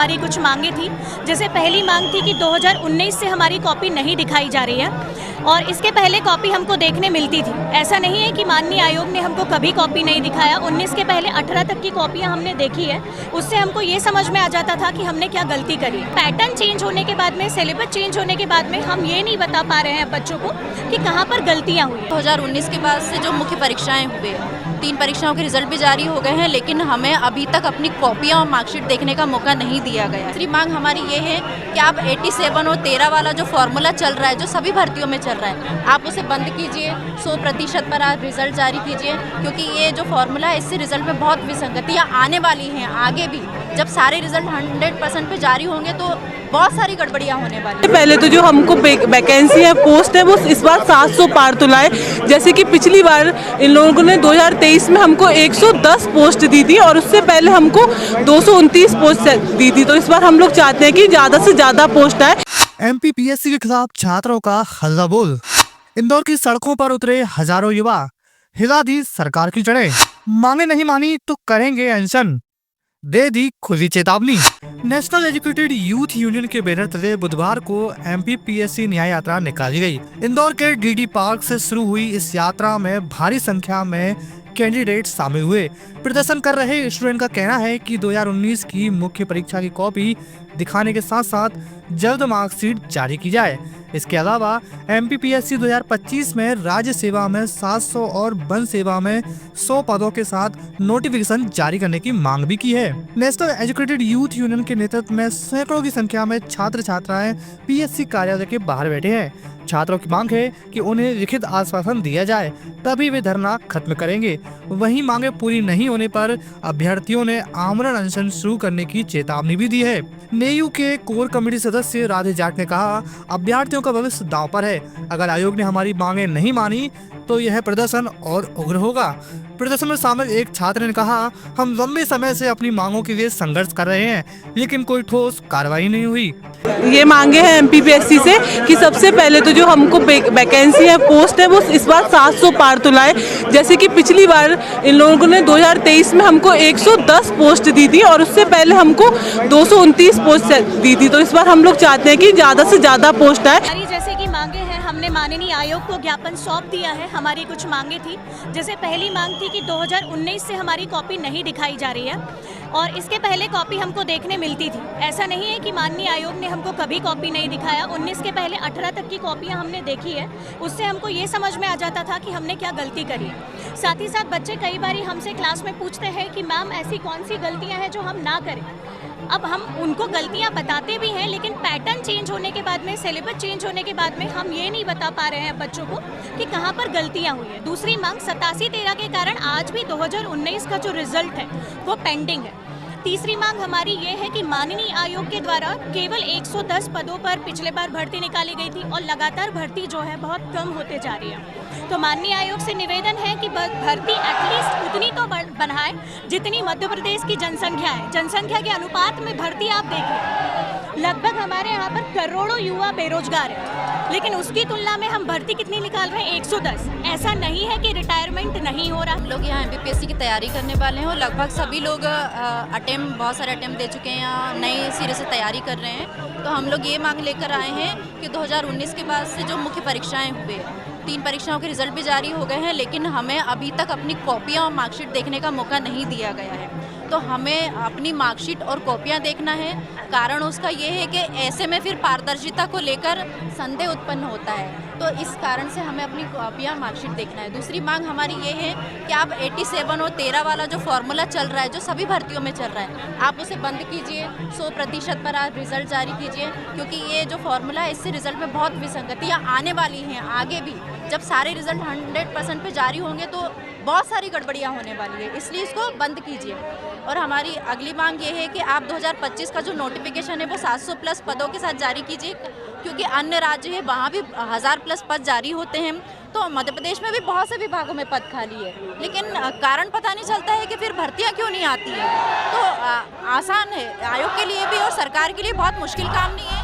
हमारी कुछ मांगे थी। जैसे पहली मांग थी कि 2019 से हमारी कॉपी नहीं दिखाई जा रही है और इसके पहले कॉपी हमको देखने मिलती थी। ऐसा नहीं है कि माननीय आयोग ने हमको कभी कॉपी नहीं दिखाया। 19 के पहले 18 तक की कॉपियां हमने देखी है। उससे हमको ये समझ में आ जाता था कि हमने क्या गलती करी। पैटर्न चेंज होने के बाद में, सिलेबस चेंज होने के बाद में हम ये नहीं बता पा रहे हैं बच्चों को कि कहाँ पर गलतियाँ हुई। 2019 के बाद से जो मुख्य परीक्षाएं हुए, 3 परीक्षाओं के रिजल्ट भी जारी हो गए हैं, लेकिन हमें अभी तक अपनी कॉपियां और मार्कशीट देखने का मौका नहीं दिया गया। दूसरी मांग हमारी ये है कि आप 87 और 13 वाला जो फॉर्मूला चल रहा है, जो सभी भर्तियों में चल रहा है, आप उसे बंद कीजिए। 100% पर आप रिजल्ट जारी कीजिए, क्योंकि ये जो फॉर्मूला है इससे रिजल्ट में बहुत विसंगतियाँ आने वाली हैं। आगे भी जब सारे रिजल्ट 100% पे जारी होंगे तो बहुत सारी गड़बड़ियाँ होने वाली हैं। पहले तो जो हमको वैकेंसी है, पोस्ट है, वो इस बार 700 पार तुलाए। जैसे कि पिछली बार इन लोगों ने 2023 में हमको 110 पोस्ट दी थी और उससे पहले हमको 229 पोस्ट दी थी। तो इस बार हम लोग चाहते हैं कि ज़्यादा से ज़्यादा पोस्ट आए। एमपीपीएससी के खिलाफ छात्रों का हल्ला बोल। इंदौर की सड़कों पर उतरे हजारों युवा, हिला दी सरकार की जड़ें, मांगे नहीं मानी तो करेंगे अनशन, दे दी खुली चेतावनी। नेशनल एजुकेटेड यूथ यूनियन के बैनर तले बुधवार को एमपीपीएससी न्याय यात्रा निकाली गई। इंदौर के डीडी पार्क से शुरू हुई इस यात्रा में भारी संख्या में कैंडिडेट शामिल हुए। प्रदर्शन कर रहे स्टूडेंट का कहना है कि 2019 की मुख्य परीक्षा की कॉपी दिखाने के साथ साथ जल्द मार्कशीट जारी की जाए। इसके अलावा एमपीपीएससी 2025 में राज्य सेवा में 700 और वन सेवा में 100 पदों के साथ नोटिफिकेशन जारी करने की मांग भी की है। नेशनल एजुकेटेड यूथ यूनियन के नेतृत्व में सैकड़ों की संख्या में छात्र छात्राएं पीएससी कार्यालय के बाहर बैठे हैं। छात्रों की मांग है कि उन्हें लिखित आश्वासन दिया जाए, तभी वे धरना खत्म करेंगे। वहीं मांगे पूरी नहीं होने पर अभ्यर्थियों ने आमरण अनशन शुरू करने की चेतावनी भी दी है। नेयू के कोर कमेटी सदस्य राधे जाट ने कहा, अभ्यर्थियों का भविष्य दांव पर है। अगर आयोग ने हमारी मांगे नहीं मानी तो यह प्रदर्शन और उग्र होगा। प्रदर्शन में शामिल एक छात्र ने कहा, हम लंबे समय से अपनी मांगों के लिए संघर्ष कर रहे हैं, लेकिन कोई ठोस कार्रवाई नहीं हुई। ये मांगे हैं एमपीपीएससी से कि सबसे पहले तो जो हमको वैकेंसी है, पोस्ट है, वो इस बार 700 पार तुलाए। जैसे कि पिछली बार इन लोगों ने 2023 में हमको 110 पोस्ट दी थी और उससे पहले हमको 229 पोस्ट दी थी। तो इस बार हम लोग चाहते हैं कि ज़्यादा से ज़्यादा पोस्ट आए। जैसे कि मांगे हैं, हमने माननीय आयोग को ज्ञापन सौंप दिया है। हमारी कुछ मांगे थी। जैसे पहली मांग थी कि 2019 से हमारी कॉपी नहीं दिखाई जा रही है और इसके पहले कॉपी हमको देखने मिलती थी। ऐसा नहीं है कि माननीय आयोग ने हमको कभी कॉपी नहीं दिखाया। 19 के पहले 18 तक की कॉपियां हमने देखी है। उससे हमको ये समझ में आ जाता था कि हमने क्या गलती करी। साथ ही साथ बच्चे कई बार हमसे क्लास में पूछते हैं कि मैम ऐसी कौन सी गलतियाँ हैं जो हम ना करें। अब हम उनको गलतियां बताते भी हैं, लेकिन पैटर्न चेंज होने के बाद में, सिलेबस चेंज होने के बाद में हम ये नहीं बता पा रहे हैं बच्चों को कि कहाँ पर गलतियां हुई है। दूसरी मांग 87-13 के कारण आज भी 2019 का जो रिजल्ट है वो पेंडिंग है। तीसरी मांग हमारी ये है कि माननीय आयोग के द्वारा केवल 110 पदों पर पिछले बार भर्ती निकाली गई थी और लगातार भर्ती जो है बहुत कम होते जा रही है। तो माननीय आयोग से निवेदन है कि भर्ती एटलीस्ट उतनी तो बनाए जितनी मध्य प्रदेश की जनसंख्या है। जनसंख्या के अनुपात में भर्ती आप देखिए, लगभग हमारे यहाँ पर करोड़ों युवा बेरोजगार है, लेकिन उसकी तुलना में हम भर्ती कितनी निकाल रहे हैं? 110। ऐसा नहीं है कि रिटायरमेंट नहीं हो रहा। हम लोग यहाँ एमपीपीएससी की तैयारी करने वाले हैं और लगभग सभी लोग बहुत सारे अटेम्प्ट दे चुके हैं या नए सिरे से तैयारी कर रहे हैं। तो हम लोग ये मांग लेकर आए हैं कि 2019 के बाद से जो मुख्य परीक्षाएं हुए, 3 परीक्षाओं के रिजल्ट भी जारी हो गए हैं, लेकिन हमें अभी तक अपनी कॉपियां और मार्कशीट देखने का मौका नहीं दिया गया है। तो हमें अपनी मार्कशीट और कॉपियां देखना है। कारण उसका ये है कि ऐसे में फिर पारदर्शिता को लेकर संदेह उत्पन्न होता है। तो इस कारण से हमें अपनी कॉपियां मार्कशीट देखना है। दूसरी मांग हमारी ये है कि आप 87 और 13 वाला जो फॉर्मूला चल रहा है, जो सभी भर्तियों में चल रहा है, आप उसे बंद कीजिए। 100% पर आप रिजल्ट जारी कीजिए, क्योंकि ये जो फॉर्मूला है इससे रिजल्ट में बहुत विसंगतियाँ आने वाली हैं। आगे भी जब सारे रिजल्ट 100% पे जारी होंगे तो बहुत सारी गड़बड़ियाँ होने वाली है, इसलिए इसको बंद कीजिए। और हमारी अगली मांग ये है कि आप 2025 का जो नोटिफिकेशन है वो 700+ पदों के साथ जारी कीजिए, क्योंकि अन्य राज्य है वहाँ भी 1000+ पद जारी होते हैं। तो मध्य प्रदेश में भी बहुत से विभागों में पद खाली है, लेकिन कारण पता नहीं चलता है कि फिर भर्तियाँ क्यों नहीं आती हैं। तो आसान है आयोग के लिए भी और सरकार के लिए बहुत मुश्किल काम नहीं है।